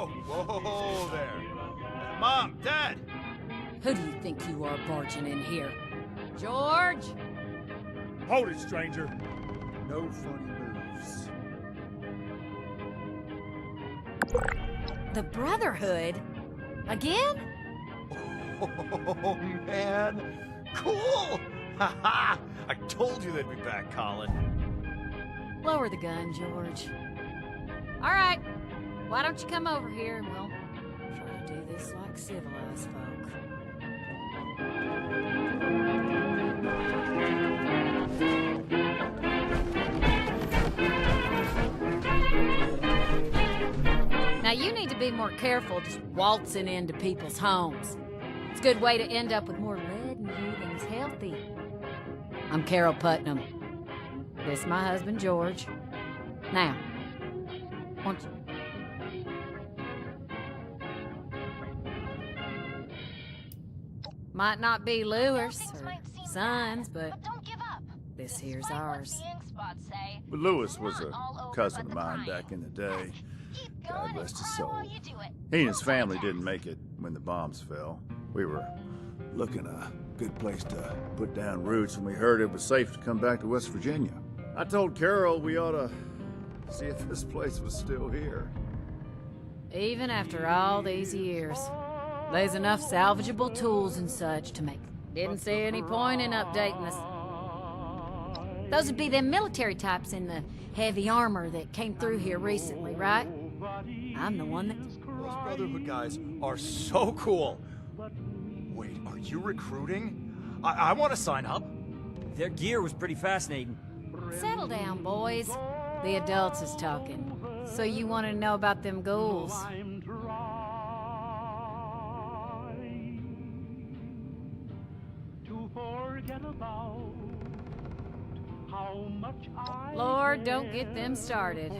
Whoa there. Mom, Dad! Who do you think you are barging in here? George? Hold it, stranger. No funny moves. The Brotherhood? Again? Oh, man. Cool! Ha! I told you they'd be back, Colin. Lower the gun, George. All right. Why don't you come over here and we'll try to do this like civilized folk. Now you need to be more careful just waltzing into people's homes. It's a good way to end up with more lead in you than's healthy. I'm Carol Putnam. This is my husband, George. Now, won't you... Might not be Lewis or Sons, but this here's ours. But Lewis was a cousin of mine back in the day. God rest his soul. He and his family didn't make it when the bombs fell. We were looking a good place to put down roots when we heard it was safe to come back to West Virginia. I told Carol we ought to see if this place was still here. Even after all these years, there's enough salvageable tools and such to make. Didn't see any point in updating us. Those would be them military types in the heavy armor that came through here recently, right? I'm the one that... Those Brotherhood guys are so cool. Wait, are you recruiting? I want to sign up. Their gear was pretty fascinating. Settle down, boys. The adults is talking. So you want to know about them ghouls? Lord, don't get them started.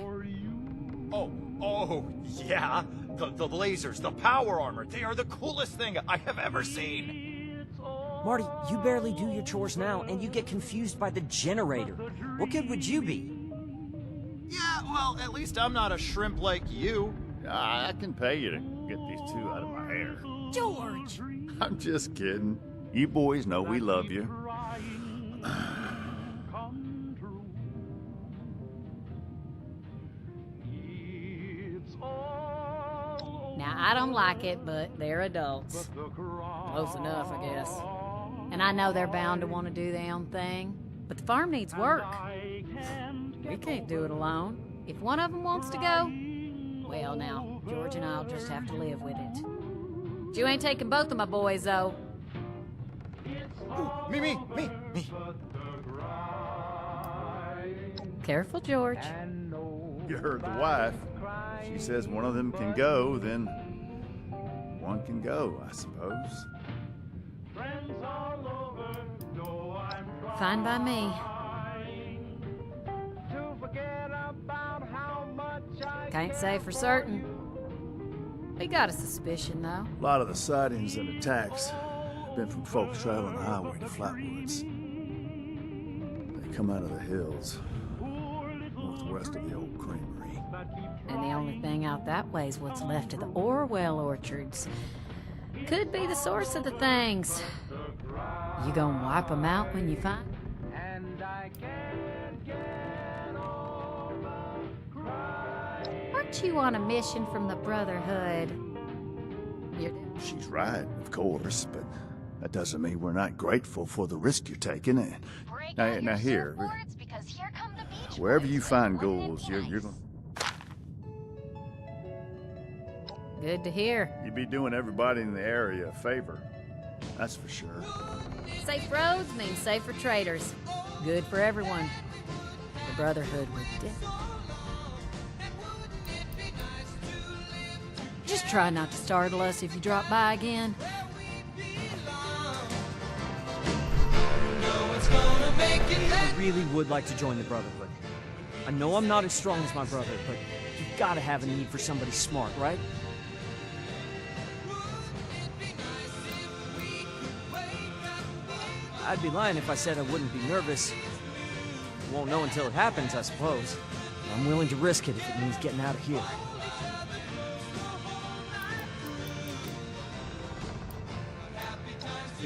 Oh, yeah. The lasers, the power armor, they are the coolest thing I have ever seen. Marty, you barely do your chores now, and you get confused by the generator. What good would you be? Yeah, well, at least I'm not a shrimp like you. I can pay you to get these two out of my hair. George! I'm just kidding. You boys know we love you. Now, I don't like it, but they're adults. Close enough, I guess. And I know they're bound to want to do their own thing, but the farm needs work. We can't do it alone. If one of them wants to go, well now, George and I'll just have to live with it. But you ain't taking both of my boys, though. Ooh, me. Careful, George. You heard the wife. She says one of them can go, then one can go, I suppose. Fine by me. Can't say for certain. We got a suspicion, though. A lot of the sightings and attacks have been from folks traveling the highway to Flatwoods. They come out of the hills, northwest of the old creamery. And the only thing out that way is what's left of the Orwell orchards. Could be the source of the things. You gonna wipe them out when you find? Aren't you on a mission from the Brotherhood? She's right, of course, but that doesn't mean we're not grateful for the risk you're taking. Now here, wherever you find ghouls, you're gonna... Good to hear. You'd be doing everybody in the area a favor. That's for sure. Safe roads mean safer traders. Good for everyone. The Brotherhood would just try not to startle us if you drop by again. I really would like to join the Brotherhood. I know I'm not as strong as my brother, but you've got to have a need for somebody smart, right? I'd be lying if I said I wouldn't be nervous. Won't know until it happens, I suppose. I'm willing to risk it if it means getting out of here.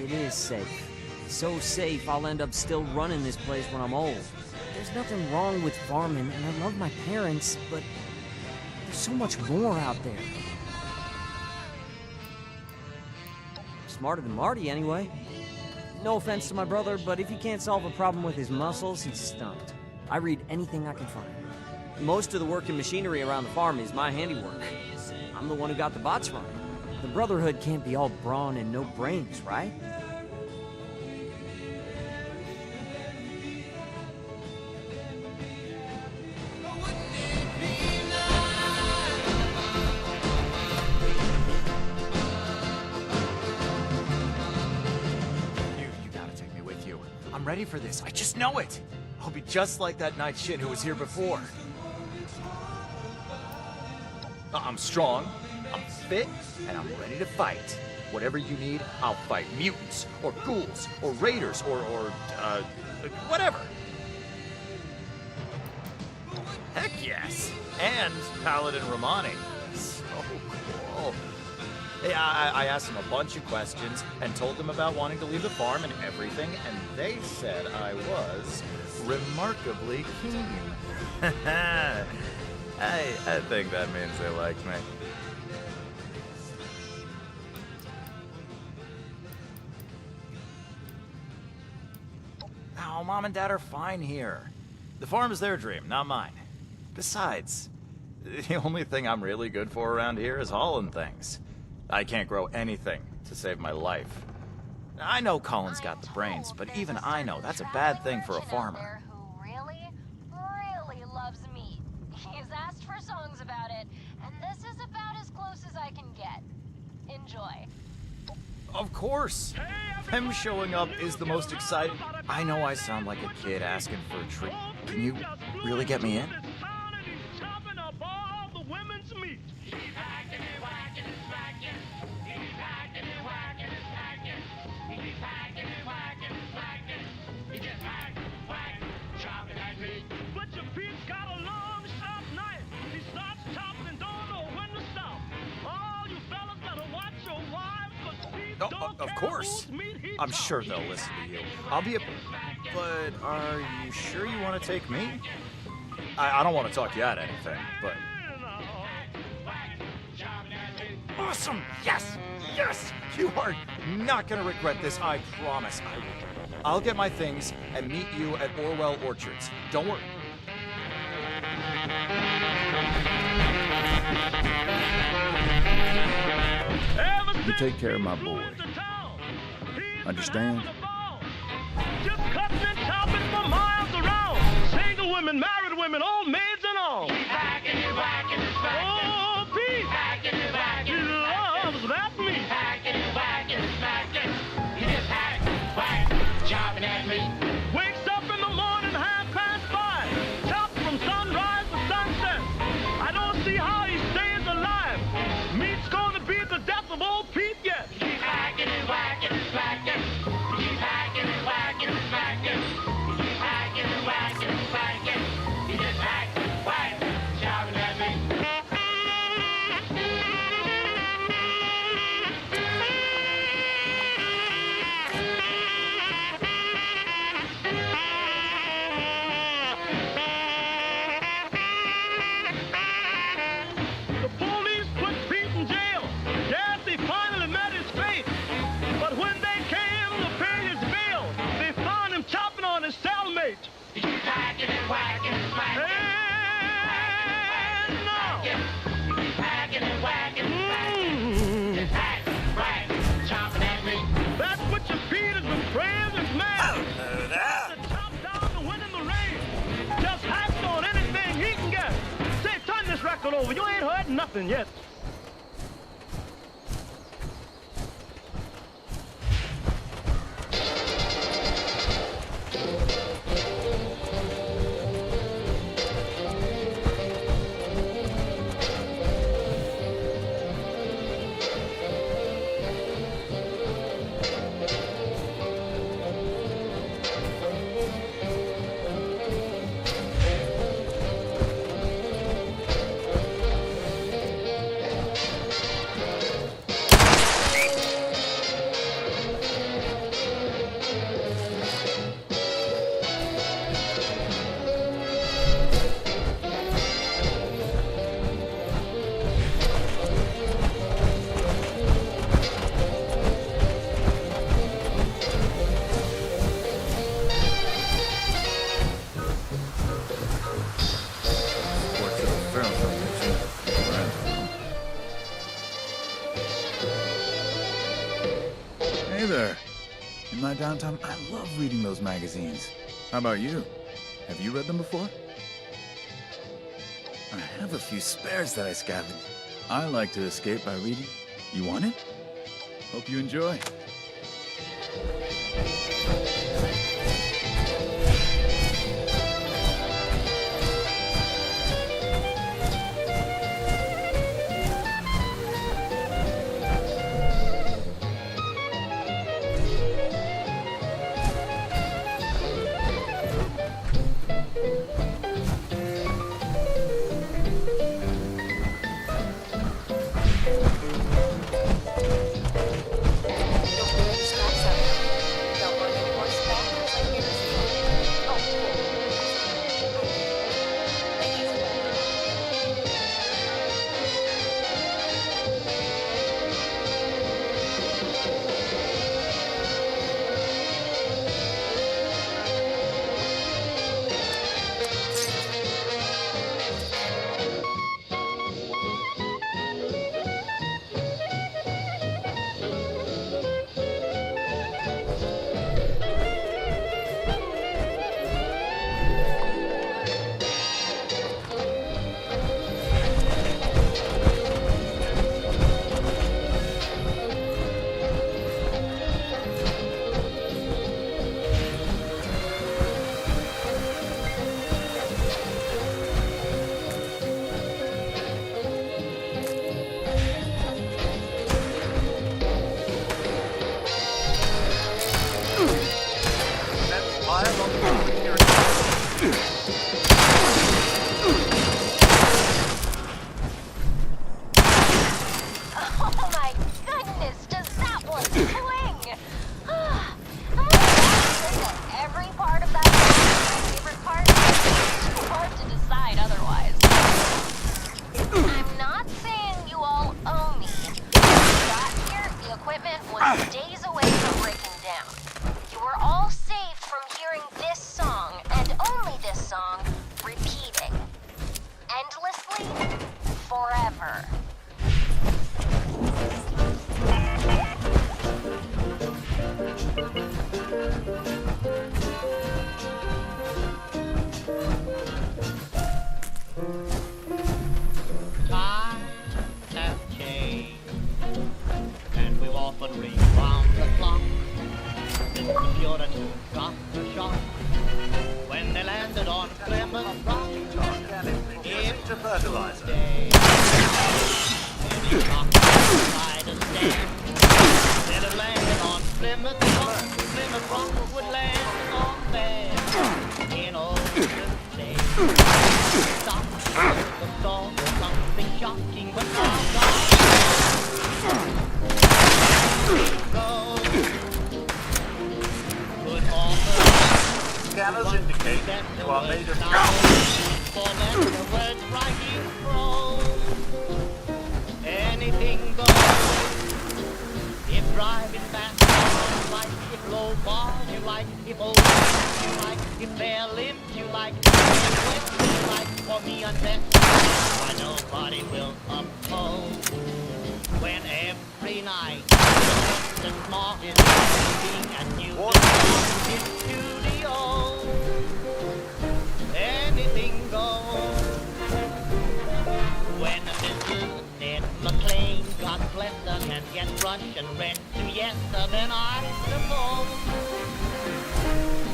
it is safe. So safe, I'll end up still running this place when I'm old. There's nothing wrong with farming, and I love my parents, but there's so much more out there. Smarter than Marty, anyway. No offense to my brother, but if he can't solve a problem with his muscles, he's stumped. I read anything I can find. Most of the working machinery around the farm is my handiwork. I'm the one who got the bots running. The Brotherhood can't be all brawn and no brains, right? You gotta take me with you. I'm ready for this. I just know it. I'll be just like that night shit who was here before. I'm strong, I'm fit, and I'm ready to fight. Whatever you need, I'll fight. Mutants, or ghouls, or raiders, or whatever. Heck yes. And Paladin Romani. So cool. Hey, I asked them a bunch of questions and told them about wanting to leave the farm and everything, and they said I was remarkably keen. I think that means they like me. Oh, Mom and Dad are fine here. The farm is their dream, not mine. Besides, the only thing I'm really good for around here is hauling things. I can't grow anything to save my life. I know Colin's got the brains, but even I know that's a bad thing for a farmer. Who really loves meat. He's asked for songs about it, and this is about as close as I can get. Enjoy. Of course! Them showing up is the most exciting. I know I sound like a kid asking for a treat. Can you really get me in? Oh, of course. I'm sure they'll listen to you. I'll be a... But are you sure you want to take me? I don't want to talk you out of anything, but... Awesome! Yes! Yes! You are not going to regret this, I promise. I will. I'll get my things and meet you at Orwell Orchards. Don't worry. You take care of my boy. Understand? Just cutting and chopping for miles around. Single women, married women, old maids and all. Oh, Pete! He loves that meat. Wakes up in the morning 5:30. Chops from sunrise to sunset. I don't see how he stays alive. Meat's gonna be the death of old Pete yet. The police put Pete in jail. Yes, he finally met his fate. But when they came to pay his bail, they found him chopping on his cellmate. And now, that's what your Pete has been praying this man. To chop down the wind in the rain. Just hacked on anything he can get. Say, turn this record over. You ain't heard nothing yet. Hey there. In my downtime, I love reading those magazines. How about you? Have you read them before? I have a few spares that I scavenged. I like to escape by reading. You want it? Hope you enjoy. Scanners indicate you are made of anything goes. If driving fast you like, if low bars you like, if old you like, if bare limbs you like, if wet you like, for me undressed, why nobody will oppose. When every night the small is sleeping and you belong in studio, anything goes. When a Mrs. Ned McLean, God bless her, can get Russian red to yes, then I suppose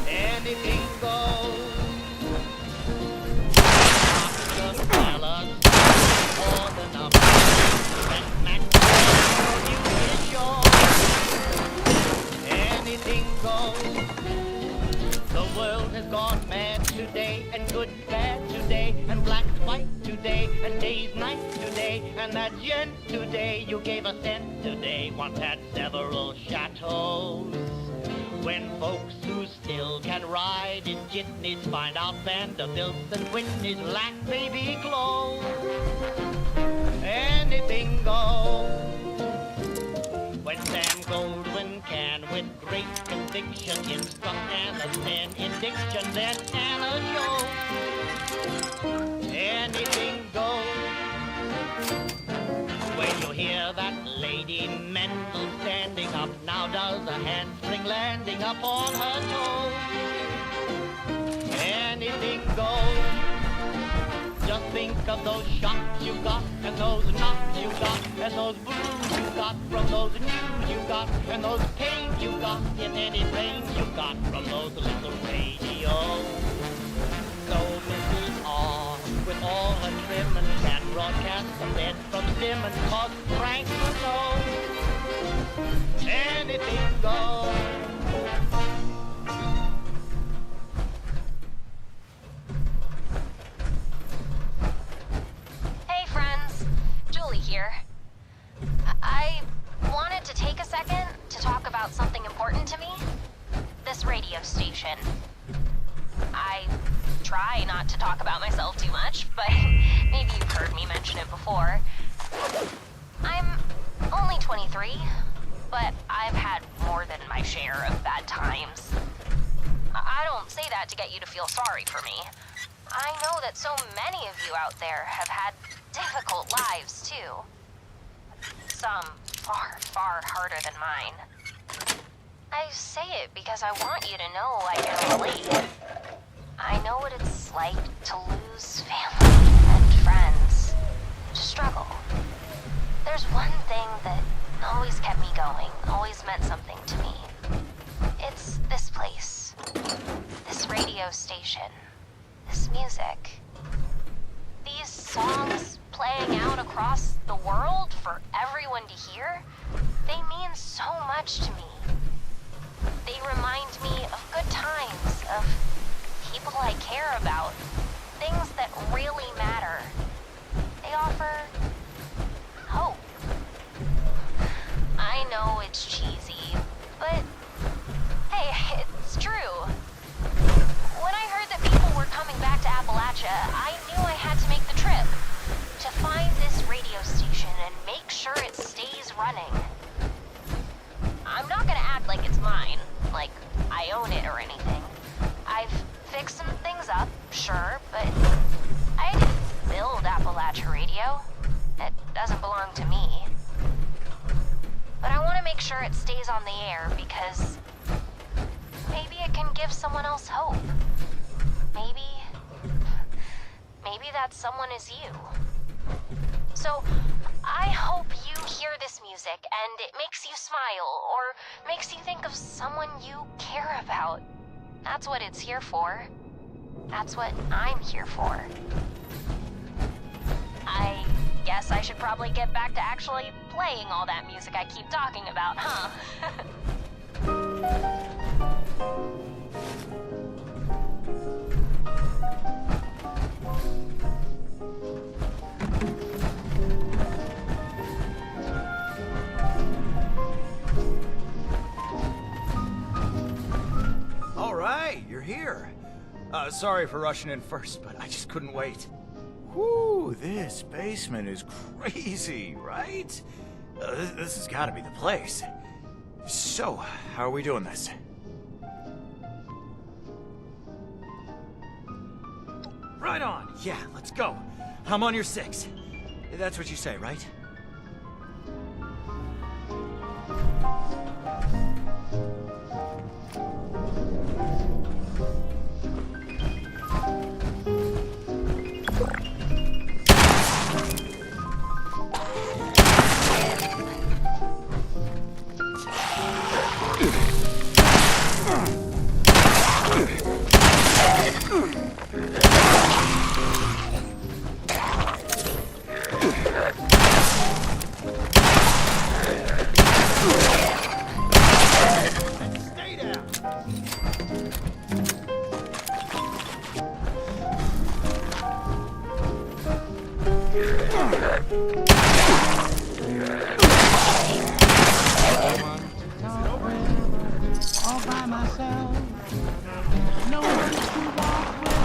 anything goes. Not just tell us all the numbers and maximum you is yours. Anything goes. The world has gone mad today, and good bad today, and black white today, and day's night today, and that gent today you gave a cent today once had several chateaus. When folks who still can ride in jitneys find out Vanderbilts and Whitneys lack baby clothes, anything goes. When Sam Goldwyn can, with great conviction, instruct Anna Sten in diction, then Anna shows anything goes. When you hear that lady mental standing up now does a handspring landing up on her toe. Anything goes. Just think of those shots you got, and those knocks you got, and those blues you got from those news you got, and those pains you got in any pain you got from those little radios. So Mrs. R, with all her trim and can broadcast the bed from Simmons, 'cause Frank will know anything goes. Here. I wanted to take a second to talk about something important to me. This radio station. I try not to talk about myself too much, but maybe you've heard me mention it before. I'm only 23, but I've had more than my share of bad times. I don't say that to get you to feel sorry for me. I know that so many of you out there have had difficult lives, too. Some far, far harder than mine. I say it because I want you to know I can relate. I know what it's like to lose family and friends, to struggle. There's one thing that always kept me going, always meant something to me. It's this place, this radio station, this music. These songs playing out across the world for everyone to hear, they mean so much to me. They remind me of good times, of people I care about, things that really matter. They offer hope. I know it's cheesy, but hey, it's true. When I heard that people were coming back to Appalachia, I knew I had to make the trip to find this radio station and make sure it stays running. I'm not gonna act like it's mine, like I own it or anything. I've fixed some things up, sure, but I didn't build Appalachia Radio. It doesn't belong to me. But I want to make sure it stays on the air because maybe it can give someone else hope. Maybe that someone is you. So, I hope you hear this music and it makes you smile or makes you think of someone you care about. That's what it's here for. That's what I'm here for. I guess I should probably get back to actually playing all that music I keep talking about, huh? All right, you're here. Sorry for rushing in first, but I just couldn't wait. Whew, this basement is crazy, right? This has got to be the place. So, how are we doing this? Right on. Yeah, let's go. I'm on your 6. That's what you say, right? All by myself, no one to walk with.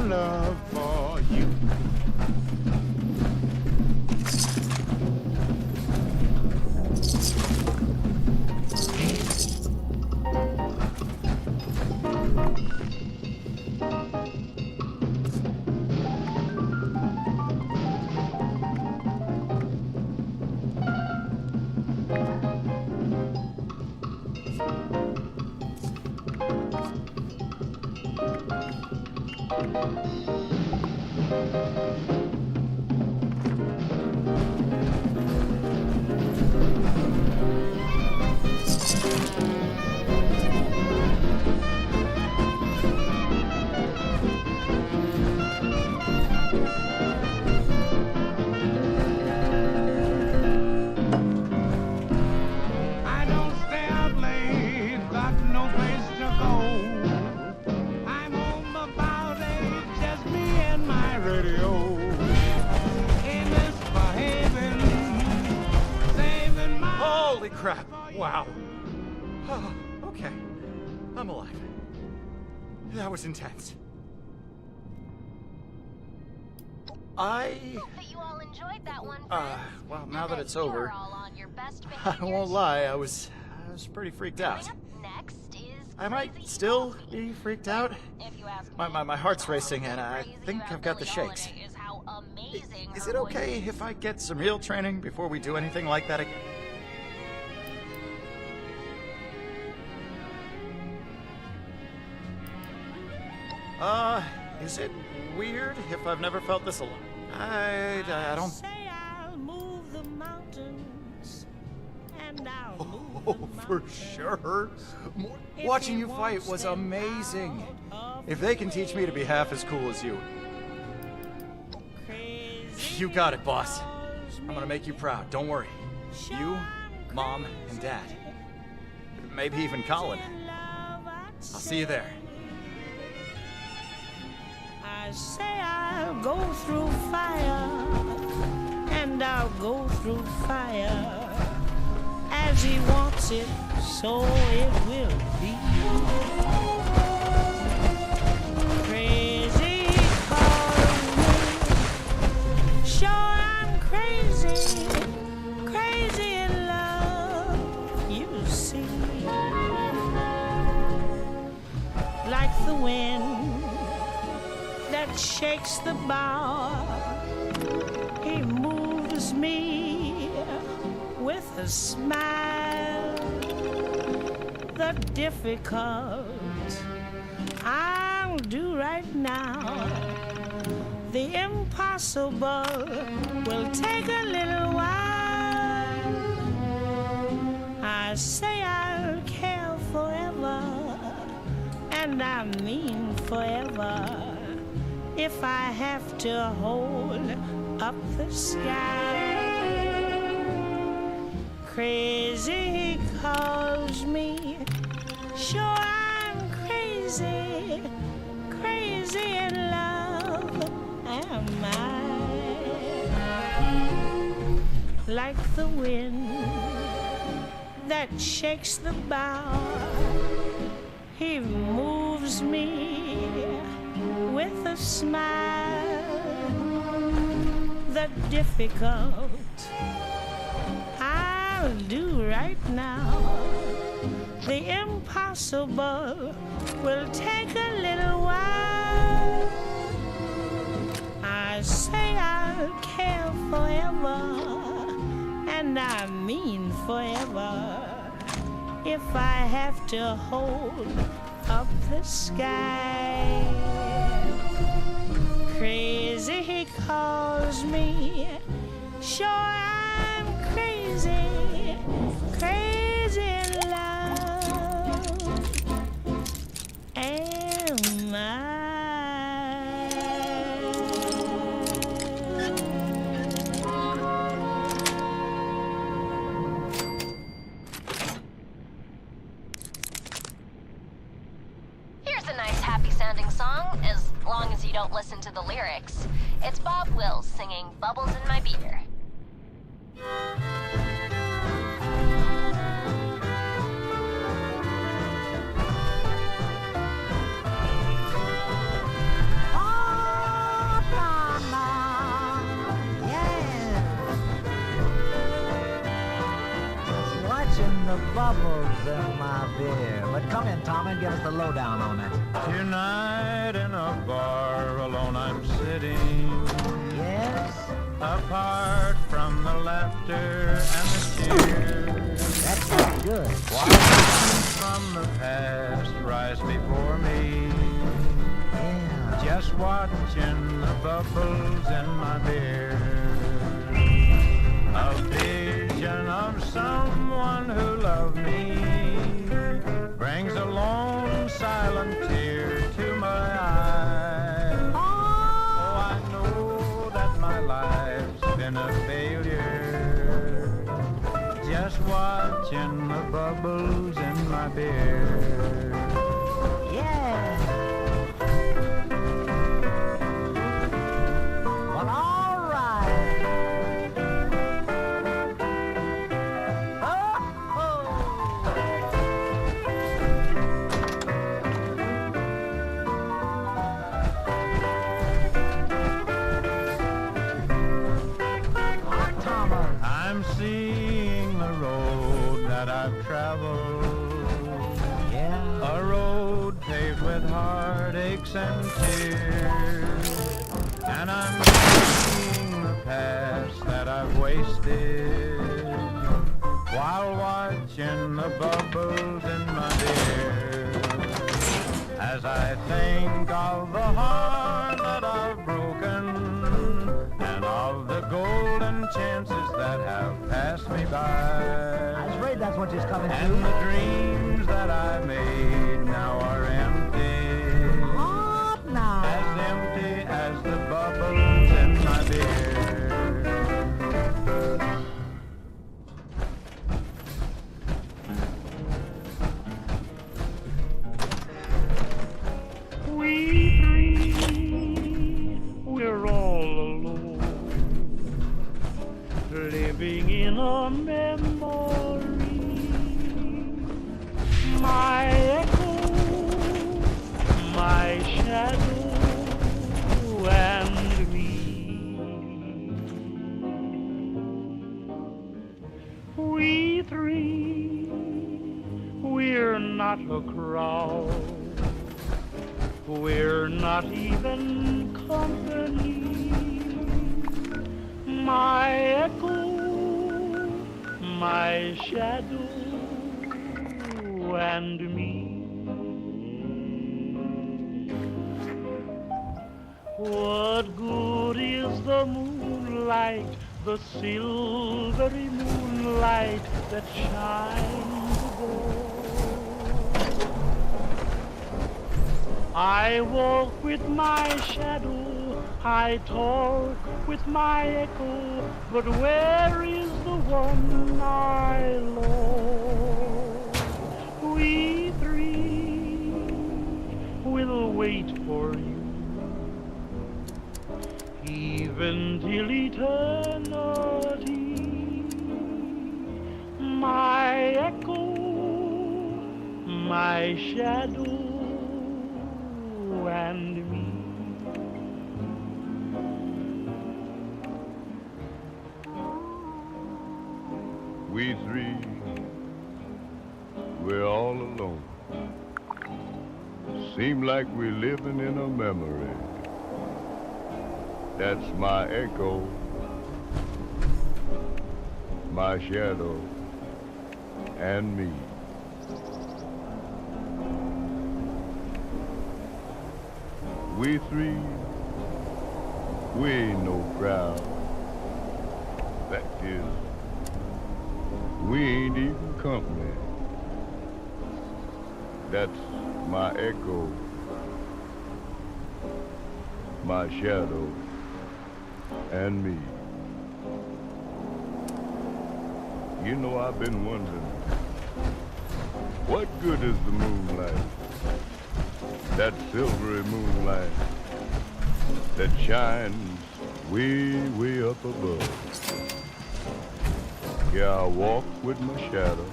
love for you. I don't stay up late, got no place to go. I'm home about 8, just me and my radio. In misbehaving, saving my... Holy crap! Wow. Oh, okay. I'm alive. That was intense. Hope that you all enjoyed that one, friends. Well, now And that it's you over, are all on your best I behaviors. won't lie, I was pretty freaked out. Coming up next is I might Crazy still Calls be Me. freaked out. If you ask My heart's racing, and I crazy think about I've got the Billie shakes. Holiday is how amazing Is her it voice okay is. if I get some real training before we do anything like that again? Is it weird if I've never felt this alive? I don't... Say I'll move the mountains, and I'll move Oh, for sure. Watching you fight was amazing. If they can teach me to be half as cool as you. You got it, boss. I'm gonna make you proud, don't worry. You, Mom, and Dad. Maybe even Colin. I'll see you there. I say I'll go through fire, and I'll go through fire. As he wants it, so it will be. Crazy calling me. Sure, I'm crazy, crazy in love, you see. Like the wind that shakes the bough, he moves me with a smile. The difficult I'll do right now. The impossible will take a little while. I say I'll care forever, and I mean forever. If I have to hold up the sky. Crazy he calls me. Sure, I'm crazy, crazy in love am I. Like the wind that shakes the bough, he moves me with a smile. The difficult I'll do right now. The impossible will take a little while. I say I'll care forever, and I mean forever. If I have to hold up the sky. Crazy he calls me. Sure, I'm crazy, crazy in love am I. Here's a nice happy sounding song, as long as you don't listen to the lyrics. It's Bob Wills singing Bubbles in My Beer. All bubbles in my beer. But come in, Tom, and give us the lowdown on it. Tonight in a bar alone I'm sitting. Yes? Apart from the laughter and the tears. That sounds good. Visions from the past rise before me. Yeah. Just watching the bubbles in my beer. A vision of someone who loved me brings a lone silent tear to my eye. Oh, I know that my life's been a failure. Just watching the bubbles in my beer. Yeah. Well, all right. I'm seeing the road that I've traveled. Yeah. A road paved with heartaches and tears. And I'm seeing the past that I've wasted while watching the bubbles in my beer. As I think of the heart that I've broken and of the golden chances that have passed me by. I was afraid that's what you're coming to. And the dreams that I made now are empty. Hot now. As empty as the bubbles in my beer. We three, we're all alone, living in a memory. My echo, my shadow, and me. We three, we're not a crowd. We're not even company. My echo, my shadow, and me. What good is the moonlight, the silvery moonlight that shines above? I walk with my shadow, I talk with my echo, but where is the one I love? We three will wait for you, even till eternity. My echo, my shadow, and me. We three, we're all alone. Seem like we're living in a memory. That's my echo, my shadow, and me. We three, we ain't no crowd. Fact is, we ain't even company. That's my echo, my shadow, and me. You know, I've been wondering, what good is the moonlight? That silvery moonlight that shines way, way up above. Yeah, I walk with my shadow.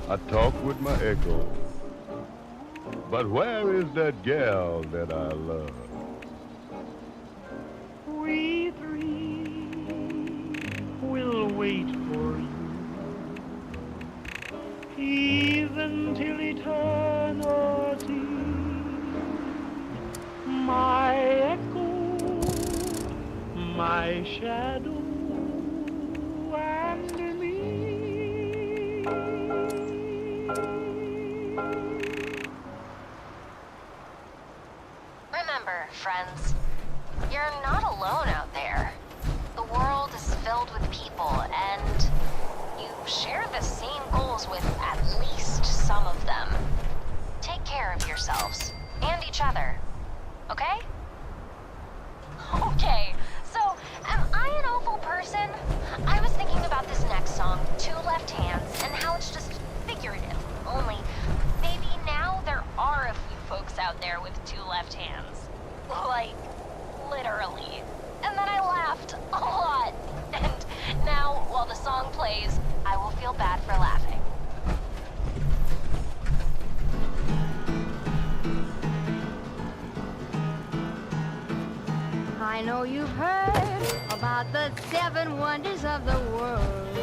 I talk with my echo. But where is that gal that I love? We three will wait for you, even till eternity. My echo, my shadow, and me. Remember, friends, you're not alone out there. The world is filled with people, and you share the same goals with at least some of them. Take care of yourselves and each other, okay? Okay, so am I an awful person? I was thinking about this next song, Two Left Hands, and how it's just figurative. Only, maybe now there are a few folks out there with two left hands. Like, literally. And then I laughed a lot. And now, while the song plays, I will feel bad for laughing. I know you've heard about the 7 wonders of the world.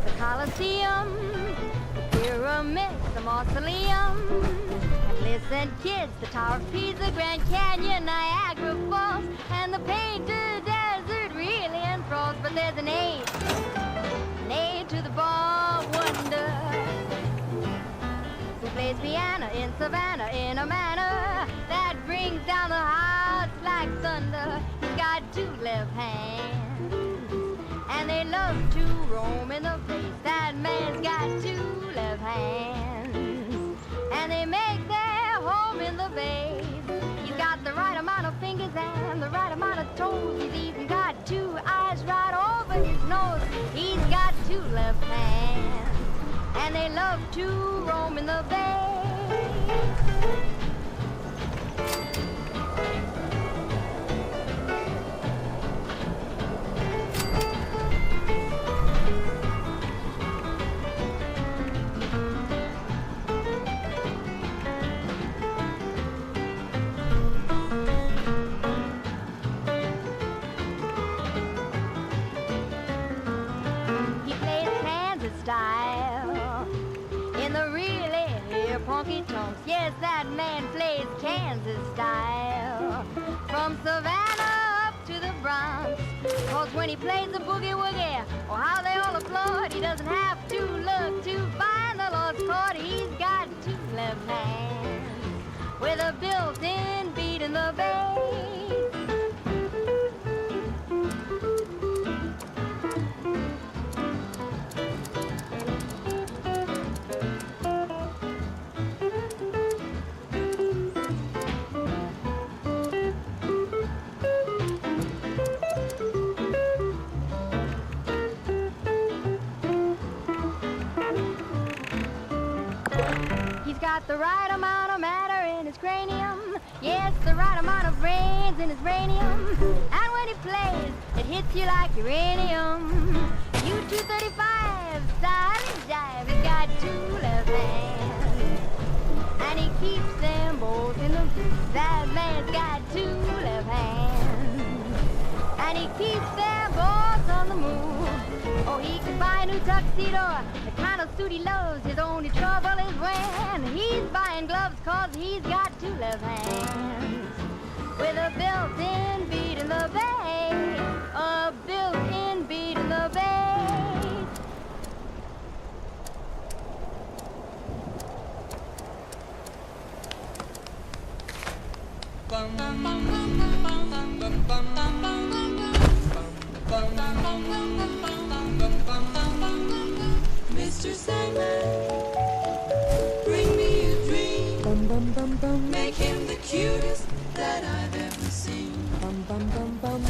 The Colosseum, the pyramids, the mausoleum. And listen, kids, the Tower of Pisa, Grand Canyon, Niagara Falls, and the Painted Desert really enthralls. But there's an A to the bar wonder, who plays piano in Savannah in a manner that brings down the hearts like thunder. He's got 2 left hands, and they love to roam in the place. That man's got 2 left hands, and they make their home in the vase. He's got the right amount of fingers and the right amount of toes. He's even got 2 eyes right over his nose. He's got 2 left hands, and they love to roam in the vase. Style in the really honky tonks. Yes, that man plays Kansas style from Savannah up to the Bronx. Cause when he plays the boogie woogie, oh how they all applaud. He doesn't have to look to find the lost chord. He's got 2 left hands with a built-in beat in the bass. Got the right amount of matter in his cranium. Yes, the right amount of brains in his cranium. And when he plays, it hits you like uranium. U-235, silent jive. He's got 2 left hands, and he keeps them both in the booth. That man's got 2 left hands, and he keeps them both on the move. Oh, he can buy a new tuxedo, the kind of suit he loves. His only trouble is when he's buying gloves, cause he's got 2 left hands with a built-in beat in the bass. A built-in beat in the bass. Bum, bum, bum, bum, bum, bum, bum, bum, bum, bum. Mr. Sandman, bring me a dream. Make him the cutest that I've ever seen.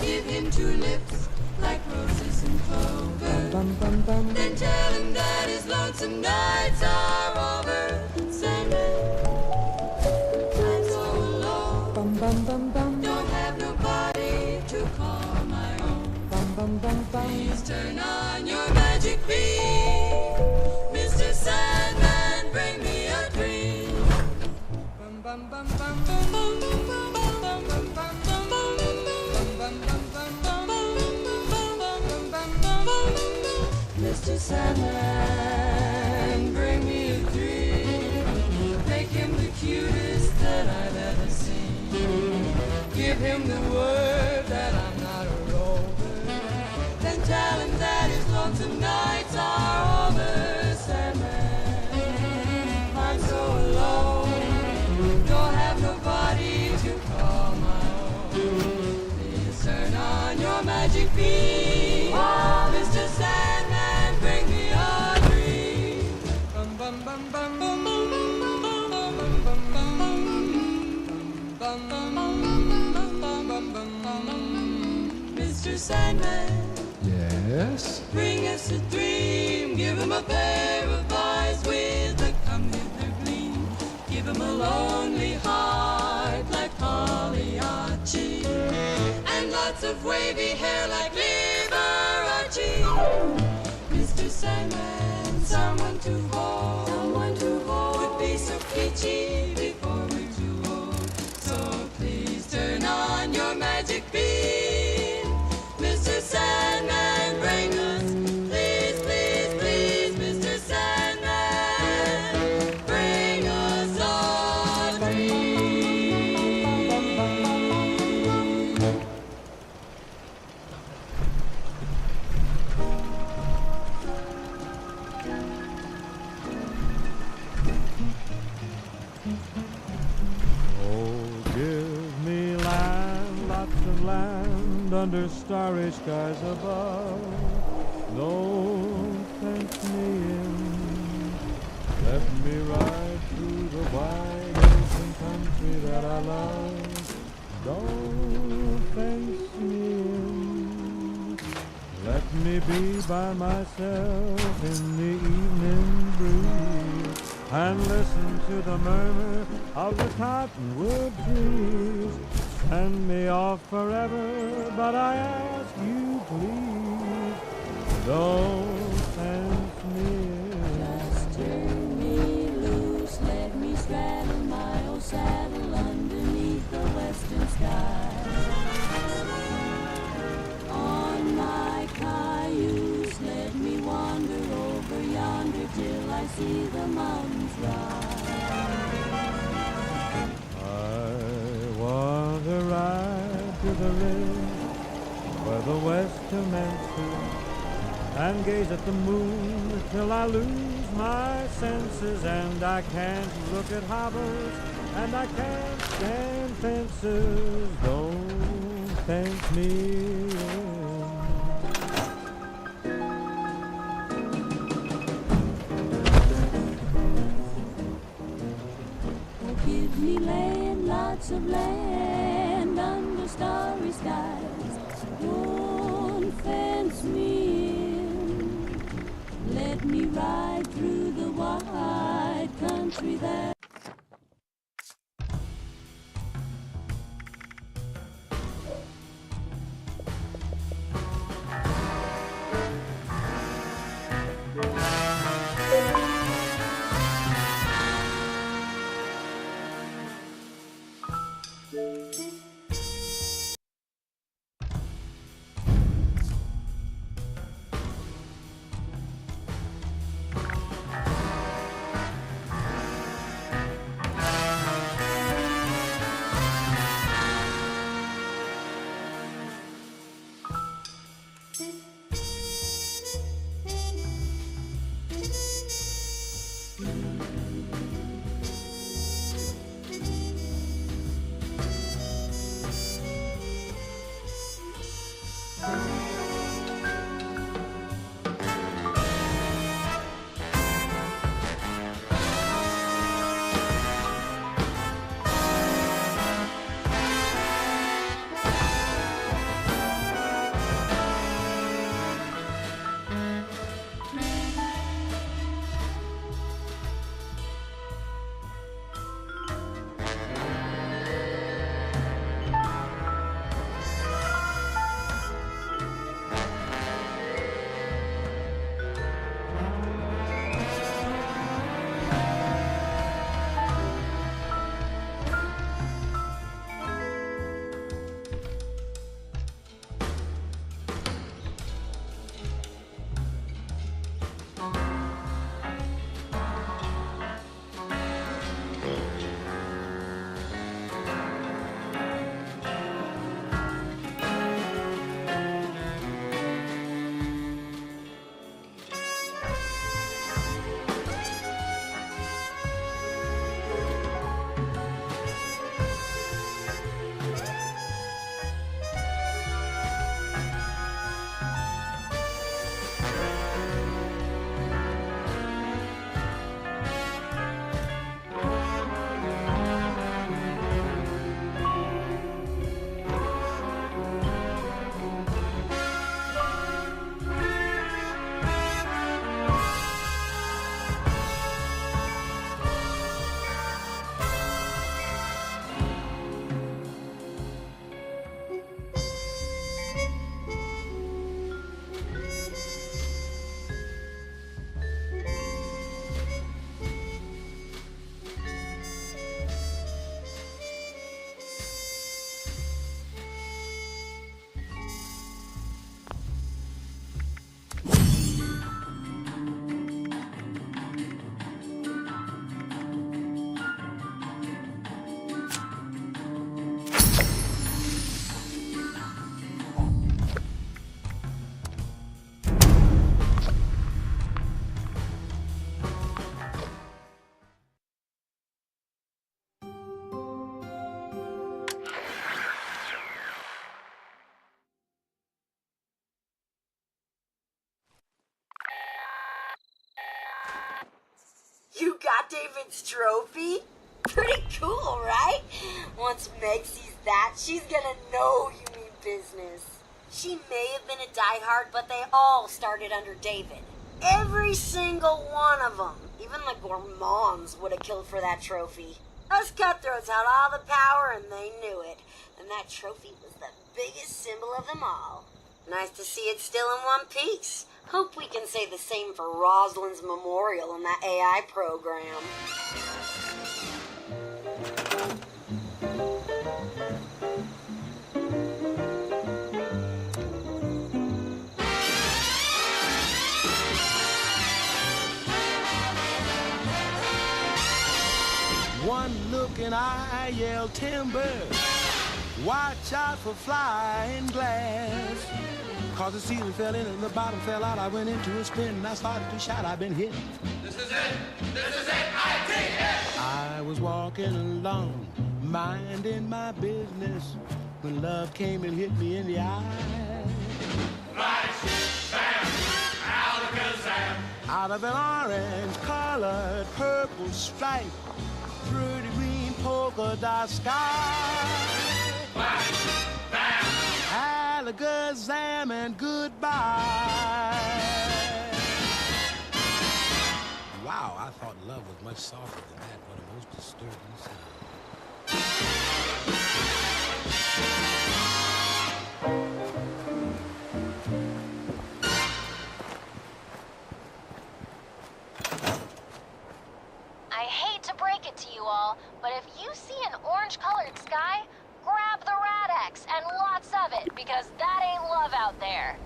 Give him 2 lips like roses and clover. Then tell him that his lonesome nights are over. Sandman, I'm so alone. Don't have nobody to call my own. Please turn on your magic beam. Mr. Sandman, bring me a dream. Mr. Sandman. feet. Oh, Mr. Sandman, bring me a dream. Bum, bum, bum, bum, bum, bum, bum, bum, bum, bum, bum, bum, bum. Mr. Sandman, Yes? bring us a dream. Give him a pair of eyes with a come hither gleam. Give him a lonely heart like Pagliacci, and lots of wavy hair like Liberace. Mr. Sandman, someone to hold would be so peachy before we're too old. So please turn on your magic beam. Mr. Sandman, bring us, please, please, please, Mr. Sandman, bring us a dream. Oh, give me land, lots of land under starry skies above. Don't fence me in. Let me ride through the wide open country that I love. Don't fence me in. Let me be by myself in the evening breeze and listen to the murmur of the cottonwood trees. Send me off forever, but I ask you please, don't fence me in. Just turn me loose, let me straddle my old saddle underneath the western sky. On my cayuse, let me wander over yonder till I see the mountains rise. I want to ride to the ridge where the west commences and gaze at the moon till I lose my senses, and I can't look at hobbles and I can't stand fences. Don't fence me in. Give me land, lots of land under starry skies. Don't fence me in. Let me ride through the wide country that David's trophy? Pretty cool, right? Once Meg sees that, she's gonna know you mean business. She may have been a diehard, but they all started under David. Every single one of them. Even the gourmands would have killed for that trophy. Us cutthroats had all the power and they knew it. And that trophy was the biggest symbol of them all. Nice to see it still in one piece. Hope we can say the same for Rosalind's memorial in that AI program. One look and I yelled timber. Watch out for flying glass. Cause the ceiling fell in and the bottom fell out. I went into a spin and I started to shout, I've been hit. This is it! This is it! I take it! I was walking along, minding my business, when love came and hit me in the eye. Lights, bam, alakazam. Out of an orange-colored purple stripe, pretty green polka dot sky. Lights, bam, alakazam and goodbye. Wow, I thought love was much softer than that. What a most disturbing sound. I hate to break it to you all, but if you see an orange-colored sky, grab the Rad-X and lots of it, because that ain't love out there.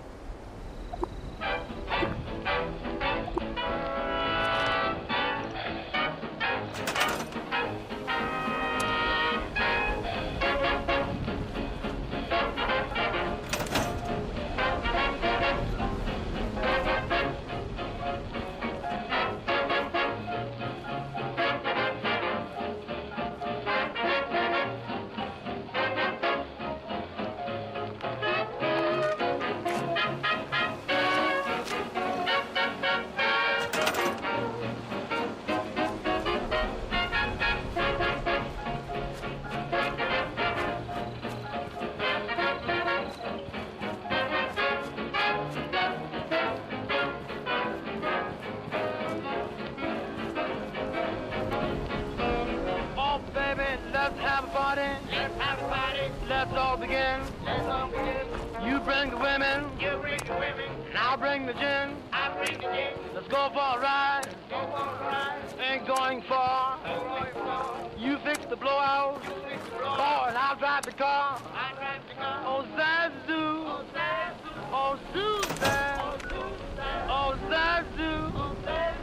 Oh, baby, let's have a party. Let's have a party. Let's all begin. Let's all begin. You bring the women. You bring the women. And I'll bring the gin. I'll bring the gin. Let's go for a ride. Let's go for a ride. Ain't going far. Ain't going far. You fix the blowout. You fix the blowout. Oh, and I'll drive the car. I'll drive the car. Oh, Zazu. Oh, Zazu. Oh, Susan. Oh, Susan. Oh, Zazu. Oh, Zazu.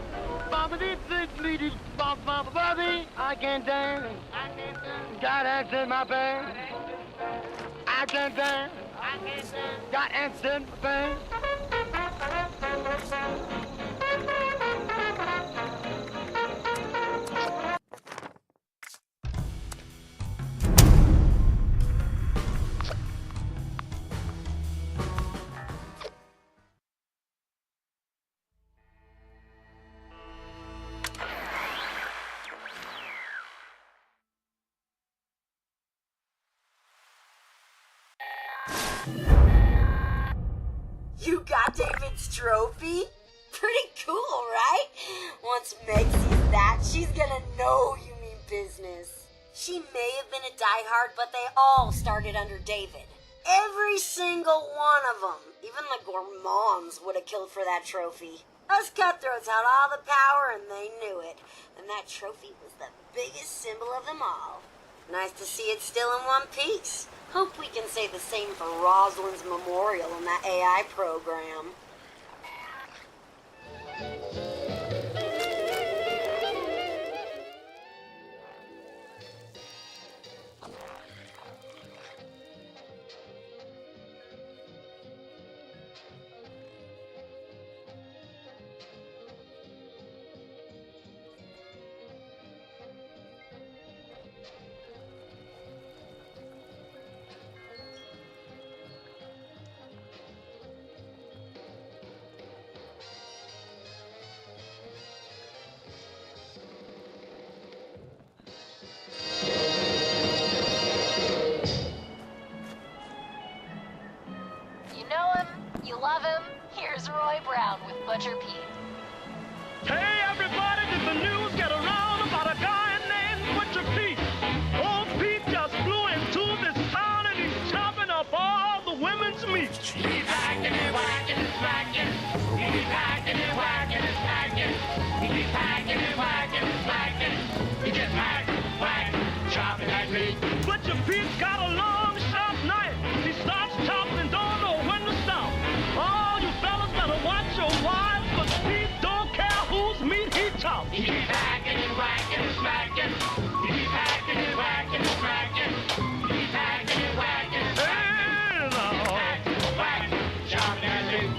I can't dance. I can't dance. Got ants in my pants. I can't dance. I can't dance. Got ants in my pants. You got David's trophy? Pretty cool, right? Once Meg sees that, she's gonna know you mean business. She may have been a diehard, but they all started under David. Every single one of them. Even the gourmands would have killed for that trophy. Us cutthroats had all the power and they knew it. And that trophy was the biggest symbol of them all. Nice to see it still in one piece. Hope we can say the same for Rosalind's memorial in that AI program. Butcher Pete. Hey, everybody, did the news get around about a guy named Butcher Pete? Old Pete just flew into this town and he's chopping up all the women's meat. He's hacking and whacking and smacking. He's hacking and whacking and smacking. He's hacking and whacking and smacking. He just hack, whack, chopping that meat. Butcher Pete's got a long, sharp knife. He starts chopping and don't know when to stop. All you fellas better watch your wives, but Pete don't care whose meat he chops. He's hacking and whacking and smacking. He's hacking and whacking and smacking. He's hacking and whacking and smacking. He's hacking, whack, chopping that meat.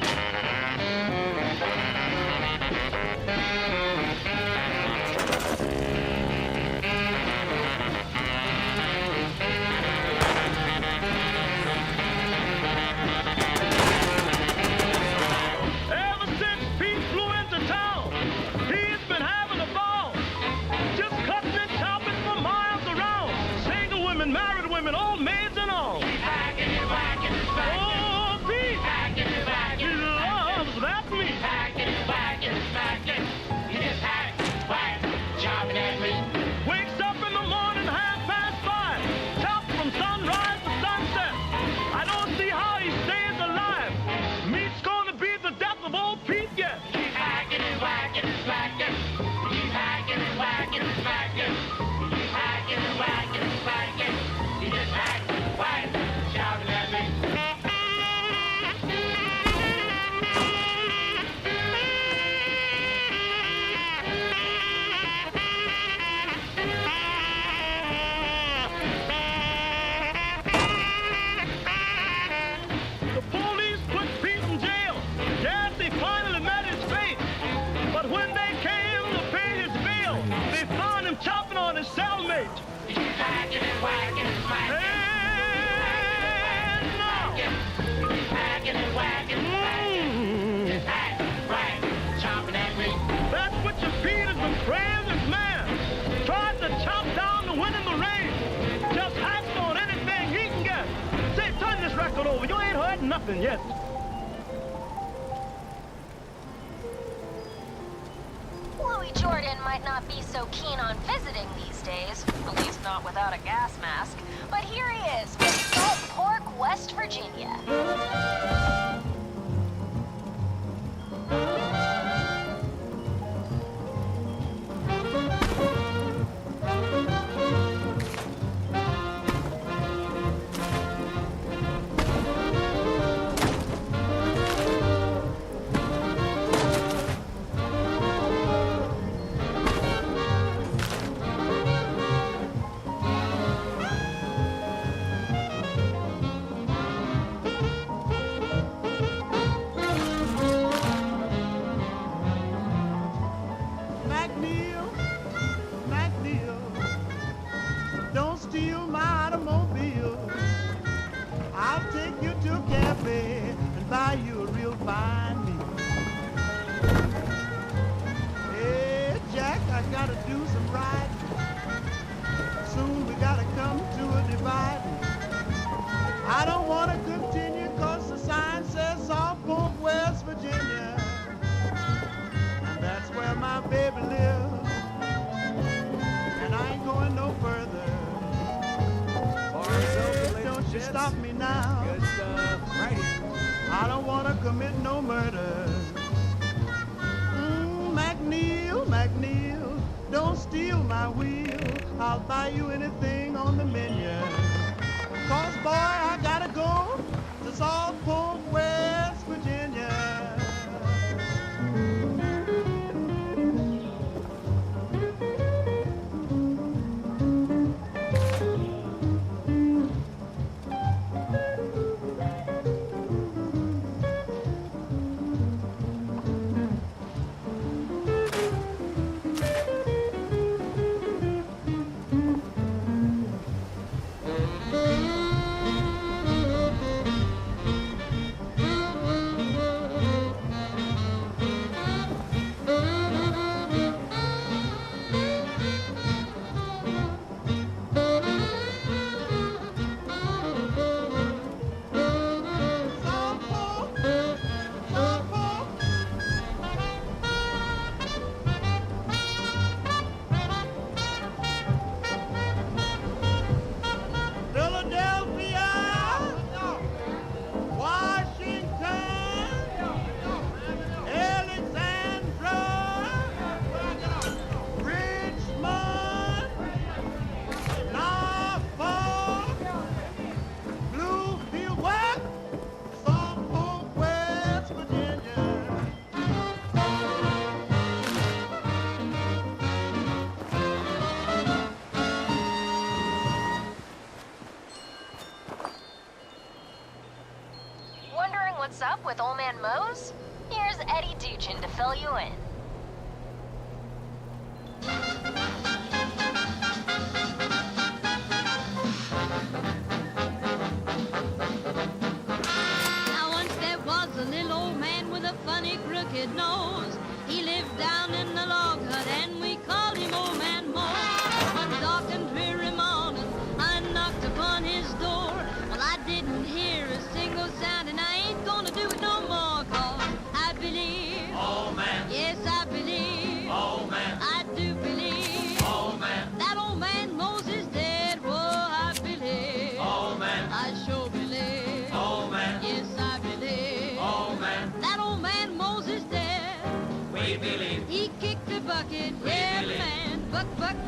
Ever since Pete flew into town, he's been having a ball. Just cutting and chopping for miles around. Single women, married women, old maids and all. He's hacking and whacking and smacking. Oh, Pete! Hacking and whacking. He loves that meat. He's hacking and whacking and smacking. He just hack, whack, chopping that meat. Wakes up in the morning, 5:30. Chop from sunrise to sunset. I don't see how he stays alive. Meat's gonna be the death of old Pete yet. He's hacking and whacking and smacking. He's hacking and whacking and smacking. He's hacking and whacking and smacking. He just hack, whack, chopping that meat. The police put Pete in jail. Yes, he finally met his fate. But when they came to pay his bail, they found him chopping on his cellmate. He's hacking and whacking and smacking. And no. He's hacking and whacking and smacking. Just hack, whack, chopping that meat. That's what your Pete is the bravest man. Tried to chop down the wind in the rain. Just hacks on anything he can get. Say, turn this record over. You ain't heard nothing yet. Louis Jordan might not be so keen on visiting these days, at least not without a gas mask. But here he is, with Salt Pork, West Virginia. McNeil, don't steal my automobile. I'll take you to a cafe and buy you a real fine meal. Hey, Jack, I gotta do some riding. Soon we gotta come to a divide. I don't wanna continue 'cause the sign says South Point, West Virginia. And that's where my baby lives. And I ain't going no further. Don't you stop me now. Good stuff. Right here. I don't wanna commit no murder. McNeil, don't steal my wheel. I'll buy you anything on the menu. 'Cause boy, I gotta go to South Point, West Virginia. up with Old Man Mose? Here's Eddie Duchin to fill you in. Now once there was a little old man with a funny crooked nose. He lived down in the log hut and we called him Old Man Mose. One dark and dreary morning, I knocked upon his door. Well, I didn't hear a single sound and I ain't gonna do it no more, 'cause I believe, Old man, yes, I believe, old man, I do believe, old man, that old man Mose is dead. Whoa, I believe, old man, I sure believe, old man, yes, I believe, old man, that old man Mose is dead. we believe, He kicked the bucket, We yeah, believe. man,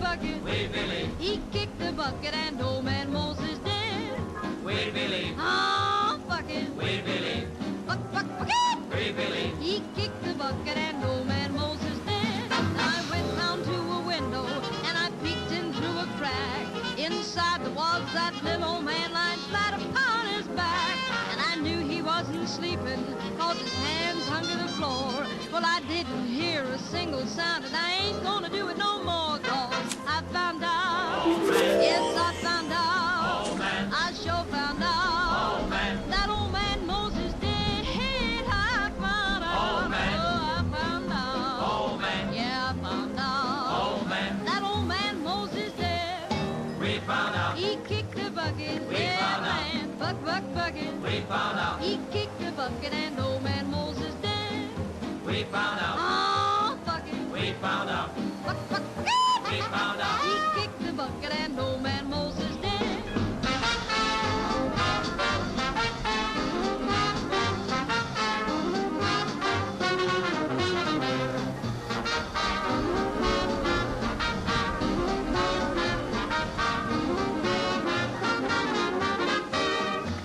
bucket. we believe, He kicked the bucket and old man Mose is dead. we believe, Oh, bucket, we believe, bucket. we believe, He kicked the bucket and old man Mose is dead. I went round to a window and I peeked in through a crack. Inside there was that little old man lying flat upon his back. And I knew he wasn't sleeping, 'cause his hands hung to the floor. Well, I didn't hear a single sound and I ain't gonna do it no more, 'cause I found out, yes, I found out, I sure found out, that old man Mose is dead. I found out, oh, I found out, yeah, I found out, that old man Mose is dead. we found out, He kicked the bucket, yeah, found out. man, bucket. we found out, He kicked the bucket and old man Mose is dead. we found out, Oh, bucket, we found out, bucket. we found out. He kicked the bucket and old man Mose is dead.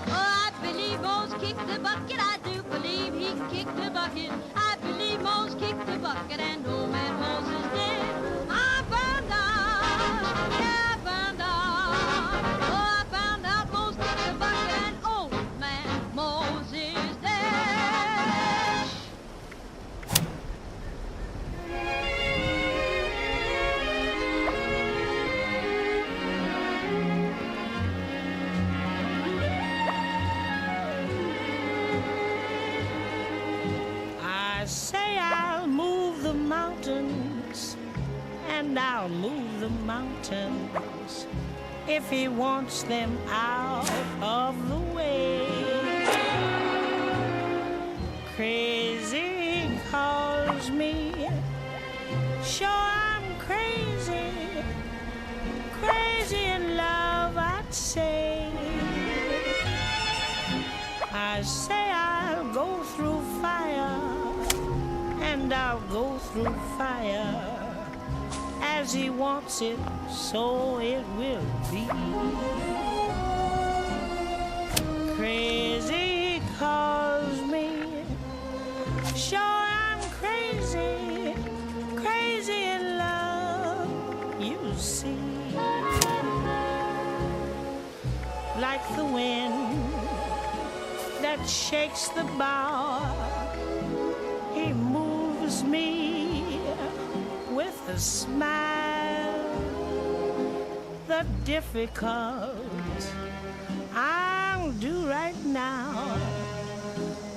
Oh, I believe Mose kicked the bucket. I do believe he kicked the bucket. I believe Mose kicked the bucket and old man Mose is dead. I found out, yeah, I found out. Oh, I found out Mose kicked the bucket and old man Mose is dead. I say I'll move the mountains, and I'll move the mountains if he wants them out of the way. Crazy he calls me, sure I'm crazy, crazy in love, I'd say. I say I'll go through fire, and I'll go through fire. As he wants it, so it will be. Crazy he calls me, sure I'm crazy, crazy in love, you see. Like the wind that shakes the bough, he moves me with a smile. The difficult I'll do right now,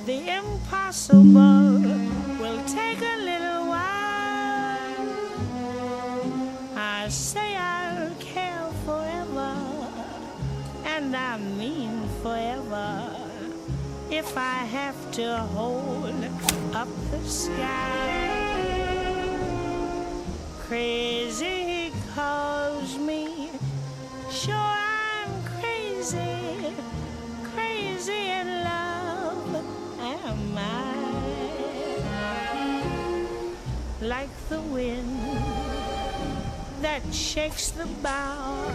the impossible will take a little while. I say I'll care forever, and I mean forever, if I have to hold up the sky. Crazy he calls me, sure I'm crazy, crazy in love am I. Like the wind that shakes the bough,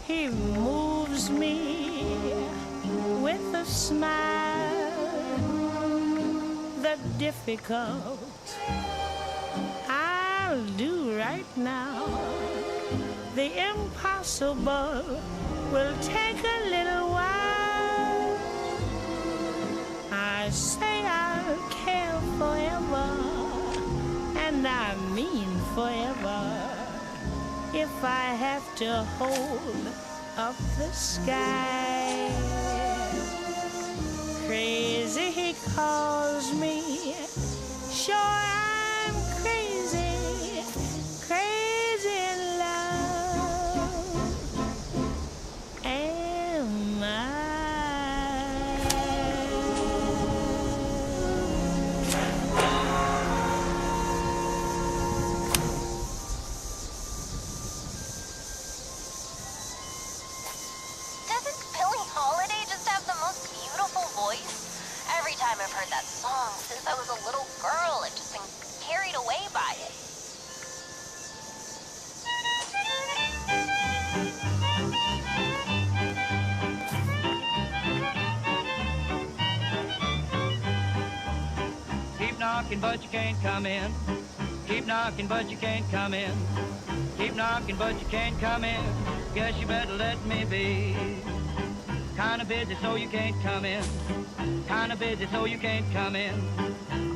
he moves me with a smile. The difficult I'll do right now, the impossible will take a little while. I say I'll care forever, and I mean forever, if I have to hold up the sky. Crazy he calls me, sure I'm crazy, crazy in love. Am I? Doesn't Billie Holiday just have the most beautiful voice? Every time I've heard that song since I was a little girl, I've just been carried away by it. Keep knocking, but you can't come in. Keep knocking, but you can't come in. Keep knocking, but you can't come in. Guess you better let me be. Kinda busy, so you can't come in. Kinda busy, so you can't come in.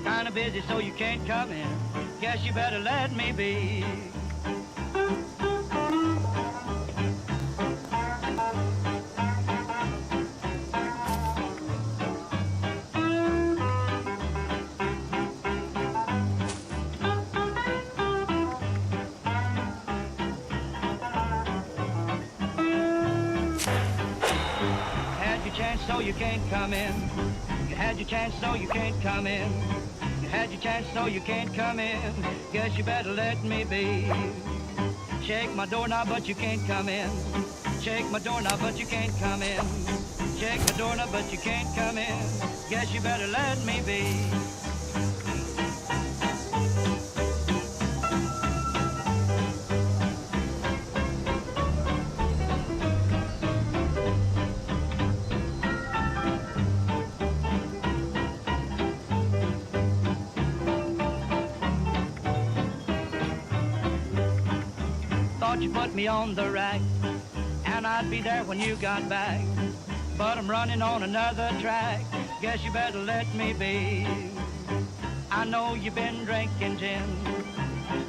Kinda busy, so you can't come in. Guess you better let me be. So you can't come in. You had your chance, so you can't come in. You had your chance, so you can't come in. Guess you better let me be. Shake my doorknob, but you can't come in. Shake my doorknob, but you can't come in. Shake my doorknob, but you can't come in. Guess you better let me be. Thought you put me on the rack, and I'd be there when you got back. But I'm running on another track. Guess you better let me be. I know you've been drinking gin,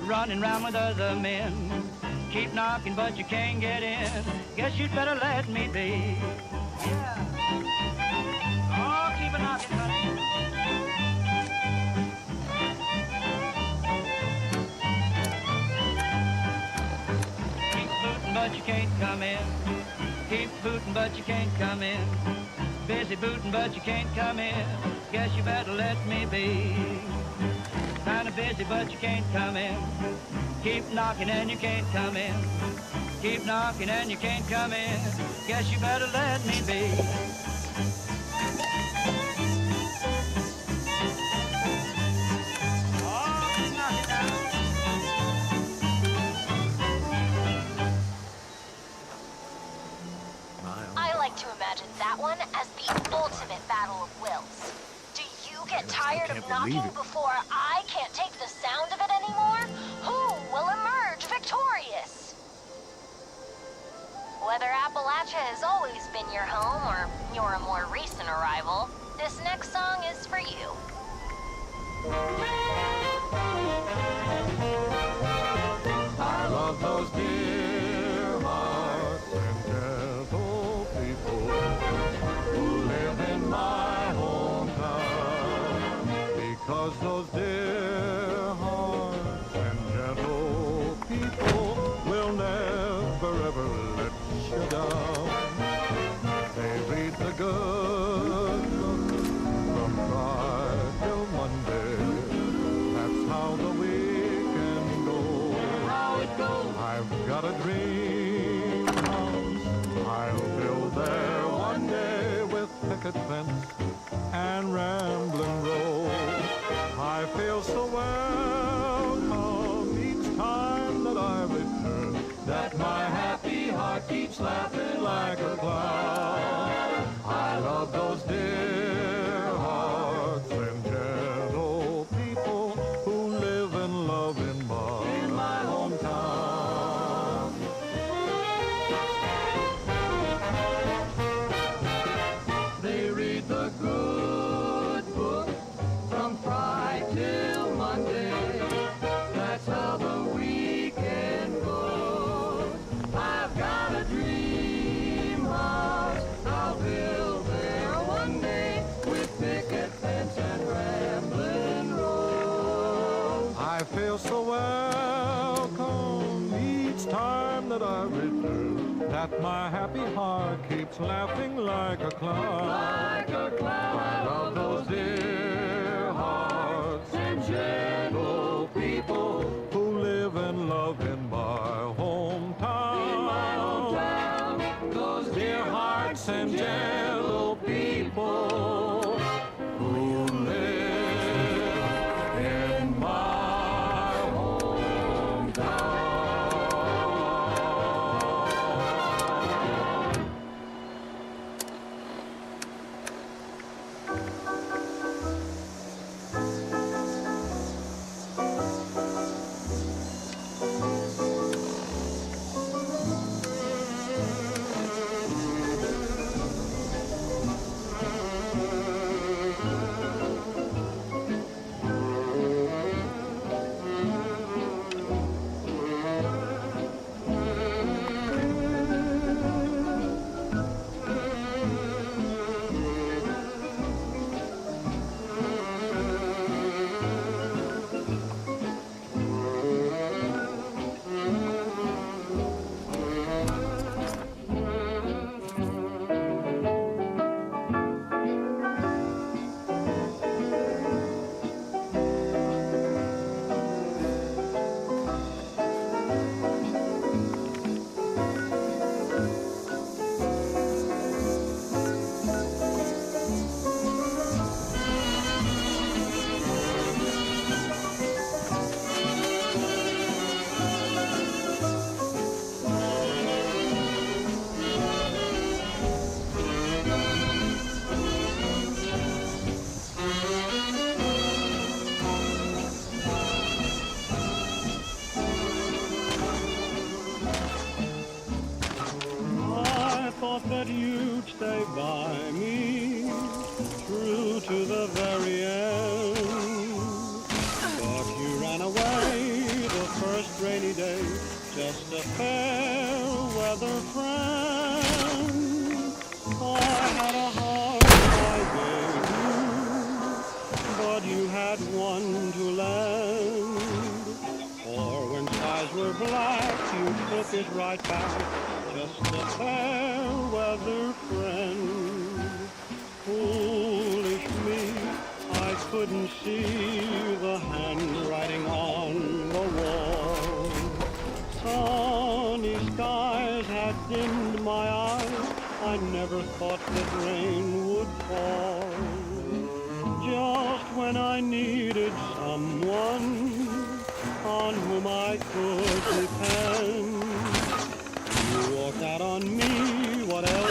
running around with other men. Keep knocking, but you can't get in. Guess you'd better let me be. Yeah. Oh, keep it knocking, honey. But you can't come in. Keep booting, but you can't come in. Busy booting, but you can't come in. Guess you better let me be. Kinda busy, but you can't come in. Keep knocking and you can't come in. Keep knocking and you can't come in. Guess you better let me be. To imagine that one as the ultimate battle of wills. Do you get tired of knocking before I can't take the sound of it anymore? Who will emerge victorious? Whether Appalachia has always been your home or you're a more recent arrival, this next song is for you. I love those dear hearts and gentle people who live in my hometown, because those dear hearts and gentle people will never ever let you down. They read the good book from Friday till Monday. That's how the weekend goes. How it goes. I've got a dream house I'll build there one day, with picket fence and rambling road. I feel so welcome each time that I return, that my happy heart keeps laughing like a clown. I love those dear hearts and gentle people who live and love in my hometown. They read the good My happy heart keeps laughing like a clown. Like a clown. I love those dear hearts and gentle people who live and love in my hometown. In my hometown. Those dear hearts and gentle people who live in my hometown. I thought that you'd stay by me, true to the very end. But you ran away the first rainy day, just a fair weather friend. I had a heart I gave you, but you had one to lend. For when skies were black, you took it right back, just a fair weather friend. Foolish me, I couldn't see the handwriting on the wall. Sunny skies had dimmed my eyes, I never thought that rain would fall. Just when I needed someone on whom I could depend, you walked out on me, what else